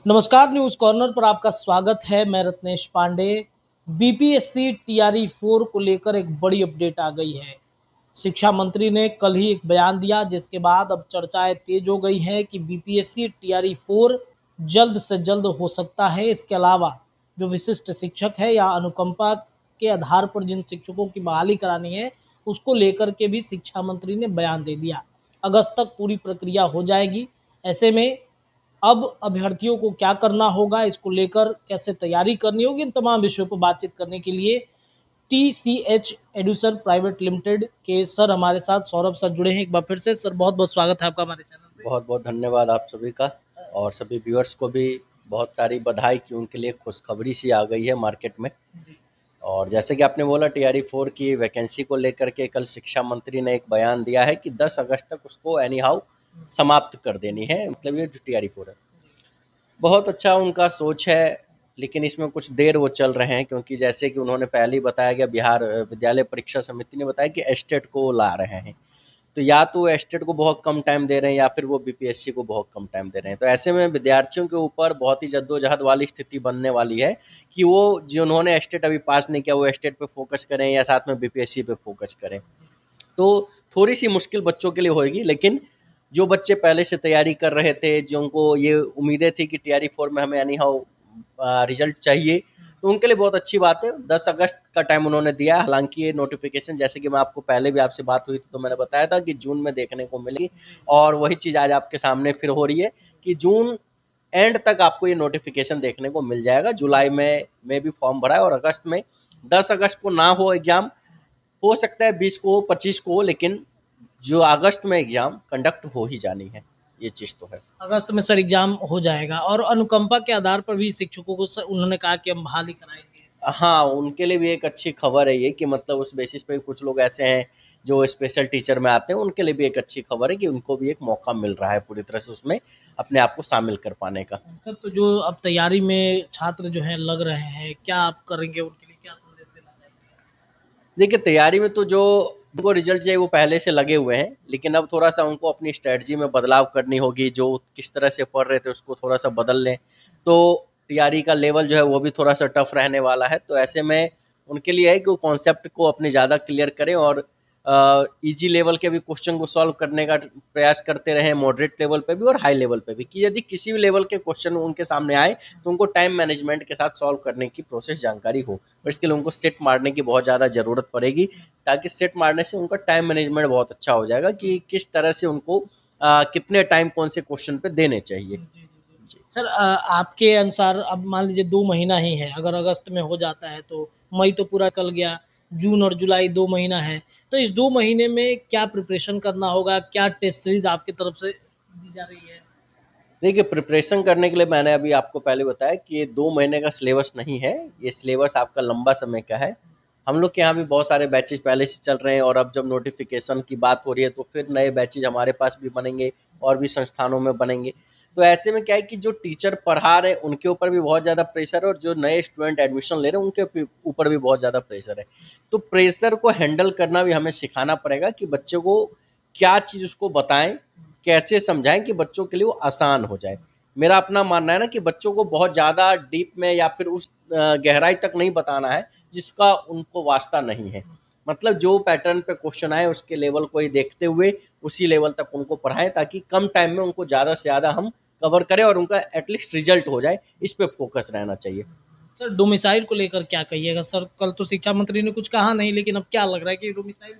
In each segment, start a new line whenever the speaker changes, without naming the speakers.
नमस्कार, news corner पर आपका स्वागत है। मैं रत्नेश पांडे। बीपीएससी टीआरई 4 को लेकर एक बड़ी अपडेट आ गई है। शिक्षा मंत्री ने कल ही एक बयान दिया, जिसके बाद अब चर्चाएं तेज हो गई हैं कि बीपीएससी टीआरई 4 जल्द से जल्द हो सकता है। इसके अलावा जो विशिष्ट शिक्षक है या अनुकंपा के आधार पर जिन शिक्षकों की बहाली करानी है, उसको लेकर के भी शिक्षा मंत्री ने बयान दे दिया। अगस्त तक पूरी प्रक्रिया हो जाएगी। ऐसे में अब अभ्यर्थियों को क्या करना होगा, इसको लेकर कैसे तैयारी करनी होगी, इन तमाम विषयों पर बातचीत करने के लिए टीसीएच एडुसर प्राइवेट लिमिटेड के सर हमारे साथ सौरभ सर जुड़े हैं। एक बार फिर से सर बहुत बहुत स्वागत है आपका हमारे चैनल पे।
बहुत बहुत धन्यवाद आप सभी का, और सभी व्यूअर्स को भी बहुत सारी बधाई कि उनके लिए खुशखबरी सी आ गई है मार्केट में। और जैसे कि आपने बोला, टीआरई 4 की वैकेंसी को लेकर के कल शिक्षा मंत्री ने एक बयान दिया है कि 10 अगस्त तक उसको एनी हाउ समाप्त कर देनी है। मतलब ये जो टीआरई 4 है, बहुत अच्छा उनका सोच है, लेकिन इसमें कुछ देर वो चल रहे हैं, क्योंकि जैसे कि उन्होंने पहले ही बताया गया, बिहार विद्यालय परीक्षा समिति ने बताया कि एस्टेट को ला रहे हैं। तो या तो एस्टेट को बहुत कम टाइम दे रहे हैं या फिर वो बीपीएससी को बहुत कम टाइम दे रहे हैं। तो ऐसे में विद्यार्थियों के ऊपर बहुत ही जद्दोजहद वाली स्थिति बनने वाली है कि वो जिन्होंने एस्टेट अभी पास नहीं किया वो एस्टेट पे फोकस करें या साथ में बीपीएससी पे फोकस करें। तो थोड़ी सी मुश्किल बच्चों के लिए होगी, लेकिन जो बच्चे पहले से तैयारी कर रहे थे, जिनको ये उम्मीदें थी कि टीआरई 4 में हमें एनी हाउ रिजल्ट चाहिए, तो उनके लिए बहुत अच्छी बात है। 10 अगस्त का टाइम उन्होंने दिया है। हालांकि ये नोटिफिकेशन, जैसे कि मैं आपको पहले भी आपसे बात हुई थी तो मैंने बताया था कि जून में देखने को मिलेगी, और वही चीज़ आज आपके सामने फिर हो रही है कि जून एंड तक आपको ये नोटिफिकेशन देखने को मिल जाएगा। जुलाई में भी फॉर्म भरा है, और अगस्त में 10 अगस्त को ना हो एग्जाम, हो सकता है 20 को 25 को, लेकिन जो अगस्त में एग्जाम कंडक्ट हो ही जानी है, ये चीज़ तो है।
अगस्त में सर एग्जाम हो जाएगा और अनुकंपा के आधार पर भी शिक्षकों को उन्होंने कहा कि हम बहाली कराएंगे।
हाँ, उनके लिए भी एक अच्छी खबर है ये, कि मतलब उस बेसिस पे कुछ लोग ऐसे हैं जो स्पेशल टीचर में आते हैं, उनके लिए भी एक अच्छी खबर है कि उनको भी एक मौका मिल रहा है पूरी तरह से उसमें अपने आप को शामिल कर पाने का।
सर तो जो अब तैयारी में छात्र जो हैं लग रहे हैं, क्या आप करेंगे उनके लिए, क्या संदेश देना चाहिए?
देखिए, तैयारी में तो जो उनको रिजल्ट चाहिए वो पहले से लगे हुए हैं, लेकिन अब थोड़ा सा उनको अपनी स्ट्रेटजी में बदलाव करनी होगी। जो किस तरह से पढ़ रहे थे उसको थोड़ा सा बदल लें, तो तैयारी का लेवल जो है वो भी थोड़ा सा टफ रहने वाला है। तो ऐसे में उनके लिए है कि वो कॉन्सेप्ट को अपने ज़्यादा क्लियर करें, और इजी लेवल के भी क्वेश्चन को सॉल्व करने का प्रयास करते रहें, मॉडरेट लेवल पे भी और हाई लेवल पे भी, कि यदि किसी भी लेवल के क्वेश्चन उनके सामने आए तो उनको टाइम मैनेजमेंट के साथ सॉल्व करने की प्रोसेस जानकारी हो। और इसके लिए उनको सेट मारने की बहुत ज़्यादा ज़रूरत पड़ेगी, ताकि सेट मारने से उनका टाइम मैनेजमेंट बहुत अच्छा हो जाएगा कि किस तरह से उनको कितने टाइम कौन से क्वेश्चन पे देने चाहिए। जी।
सर आपके अनुसार अब मान लीजिए 2 महीना ही है, अगर अगस्त में हो जाता है तो मई तो पूरा कल गया, जून और जुलाई 2 महीना है। तो इस 2 महीने में क्या प्रिपरेशन करना होगा? क्या टेस्ट सीरीज़ आपकी तरफ से दी जा रही है?
देखिए, प्रिपरेशन करने के लिए मैंने अभी आपको पहले बताया कि ये 2 महीने का सिलेबस नहीं है, ये सिलेबस आपका लंबा समय का है। हम लोग के यहाँ भी बहुत सारे बैचेज़ पहले से चल रहे हैं, और अब जब नोटिफ़िकेशन की बात हो रही है तो फिर नए बैचेज़ हमारे पास भी बनेंगे और भी संस्थानों में बनेंगे। तो ऐसे में क्या है कि जो टीचर पढ़ा रहे हैं उनके ऊपर भी बहुत ज़्यादा प्रेशर है, और जो नए स्टूडेंट एडमिशन ले रहे हैं उनके ऊपर भी बहुत ज़्यादा प्रेशर है। तो प्रेशर को हैंडल करना भी हमें सिखाना पड़ेगा कि बच्चों को क्या चीज़ उसको बताएँ, कैसे समझाएँ कि बच्चों के लिए वो आसान हो जाए। मेरा अपना मानना है ना कि बच्चों को बहुत ज़्यादा डीप में या फिर उस गहराई तक नहीं बताना है जिसका उनको वास्ता नहीं है। मतलब जो पैटर्न पे क्वेश्चन आए उसके लेवल को ही देखते हुए उसी लेवल तक उनको पढ़ाएँ, ताकि कम टाइम में उनको ज़्यादा से ज़्यादा हम कवर करें और उनका एटलीस्ट रिजल्ट हो जाए, इस पे फोकस रहना चाहिए।
सर डोमिसाइल को लेकर क्या कहिएगा? सर कल तो शिक्षा मंत्री ने कुछ कहा नहीं, लेकिन अब क्या लग रहा है कि डोमिसाइल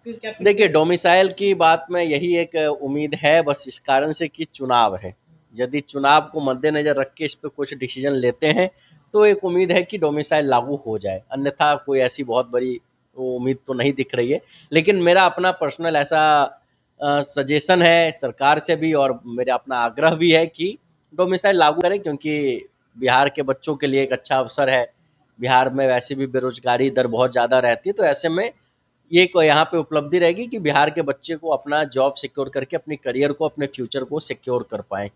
फिर क्या
देखिए,
प्रिपरेशन?
डोमिसाइल की बात में यही एक उम्मीद है, बस इस कारण से कि चुनाव है। यदि चुनाव को मद्देनज़र रख के इस पे कुछ डिसीजन लेते हैं, तो एक उम्मीद है कि डोमिसाइल लागू हो जाए, अन्यथा कोई ऐसी बहुत बड़ी उम्मीद तो नहीं दिख रही है। लेकिन मेरा अपना पर्सनल ऐसा सजेशन है सरकार से भी, और मेरा अपना आग्रह भी है कि डोमिसाइल लागू करें, क्योंकि बिहार के बच्चों के लिए एक अच्छा अवसर है। बिहार में वैसे भी बेरोजगारी दर बहुत ज़्यादा रहती है, तो ऐसे में ये को यहाँ पे उपलब्धि रहेगी कि बिहार के बच्चे को अपना जॉब सिक्योर करके अपनी करियर को, अपने फ्यूचर को सिक्योर कर पाएँ।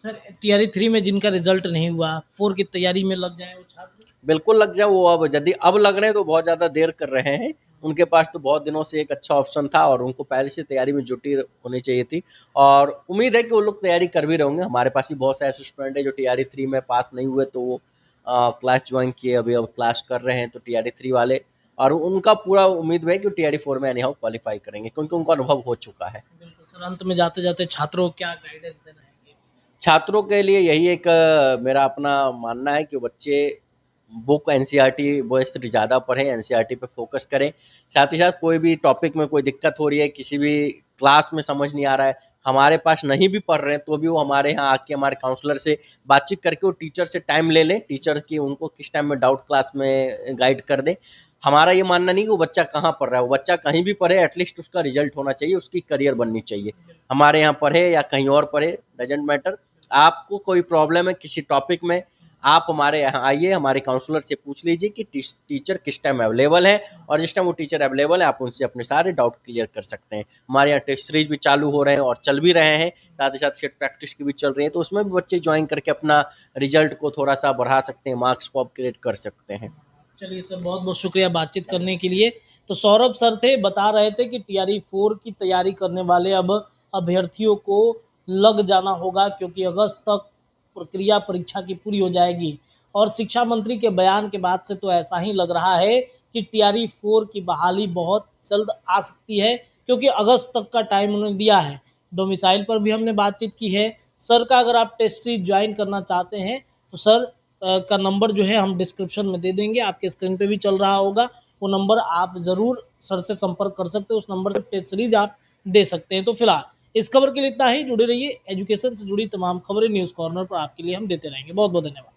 सर टीआरई 3 में जिनका रिजल्ट नहीं हुआ, 4 की तैयारी में लग जाए वो छात्र?
बिल्कुल लग जाए वो, अब यदि अब लग रहे हैं तो बहुत ज़्यादा देर कर रहे हैं। उनके पास तो बहुत दिनों से एक अच्छा ऑप्शन था और उनको पहले से तैयारी में जुटी होनी चाहिए थी, और उम्मीद है कि वो लोग तैयारी कर भी रहे होंगे। हमारे पास भी बहुत से ऐसे स्टूडेंट हैं जो टीआरई 3 में पास नहीं हुए, तो वो क्लास ज्वाइन किए, अभी अब क्लास कर रहे हैं, तो टीआरई 3 वाले, और उनका पूरा उम्मीद है कि टीआरई 4 में एनी हाउ क्वालिफाई करेंगे, क्योंकि उनका अनुभव हो चुका है।
बिल्कुल सर, अंत में जाते-जाते छात्रों को क्या गाइडेंस देना है?
छात्रों के लिए यही एक मेरा अपना मानना है कि बच्चे बुक एनसीईआरटी बेस्ड ज़्यादा पढ़ें, एनसीईआरटी पे फोकस करें। साथ ही साथ कोई भी टॉपिक में कोई दिक्कत हो रही है, किसी भी क्लास में समझ नहीं आ रहा है, हमारे पास नहीं भी पढ़ रहे हैं, तो भी वो हमारे यहाँ आके हमारे काउंसलर से बातचीत करके वो टीचर से टाइम ले लें, टीचर की उनको किस टाइम में डाउट क्लास में गाइड कर दें। हमारा ये मानना नहीं कि वो बच्चा कहाँ पढ़ रहा है, वो बच्चा कहीं भी पढ़े, एटलीस्ट उसका रिजल्ट होना चाहिए, उसकी करियर बननी चाहिए। हमारे यहाँ पढ़े या कहीं और पढ़े, डजेंट मैटर। आपको कोई प्रॉब्लम है किसी टॉपिक में, आप हमारे यहाँ आइए, हमारे काउंसलर से पूछ लीजिए कि टीचर किस टाइम अवेलेबल है, और जिस टाइम वो टीचर अवेलेबल है आप उनसे अपने सारे डाउट क्लियर कर सकते हैं। हमारे यहाँ टेस्ट सीरीज भी चालू हो रहे हैं और चल भी रहे हैं, साथ ही साथ सेट प्रैक्टिस की भी चल रही है, तो उसमें भी बच्चे ज्वाइन करके अपना रिजल्ट को थोड़ा सा बढ़ा सकते हैं, मार्क्स को अपग्रेड कर सकते हैं।
चलिए सर, बहुत बहुत शुक्रिया बातचीत करने के लिए। तो सौरभ सर थे, बता रहे थे कि टीआरई 4 की तैयारी करने वाले अब अभ्यर्थियों को लग जाना होगा, क्योंकि अगस्त तक प्रक्रिया परीक्षा की पूरी हो जाएगी। और शिक्षा मंत्री के बयान के बाद से तो ऐसा ही लग रहा है कि टीआरई 4 की बहाली बहुत जल्द आ सकती है, क्योंकि अगस्त तक का टाइम उन्होंने दिया है। डोमिसाइल पर भी हमने बातचीत की है। सर का अगर आप टेस्ट सीरीज ज्वाइन करना चाहते हैं तो सर का नंबर जो है हम डिस्क्रिप्शन में दे देंगे, आपके स्क्रीन पे भी चल रहा होगा। वो नंबर आप ज़रूर सर से संपर्क कर सकते हैं, उस नंबर से टेस्ट सीरीज आप दे सकते हैं। तो फिलहाल इस खबर के लिए इतना ही। जुड़े रहिए, एजुकेशन से जुड़ी तमाम खबरें न्यूज़ कॉर्नर पर आपके लिए हम देते रहेंगे। बहुत बहुत धन्यवाद।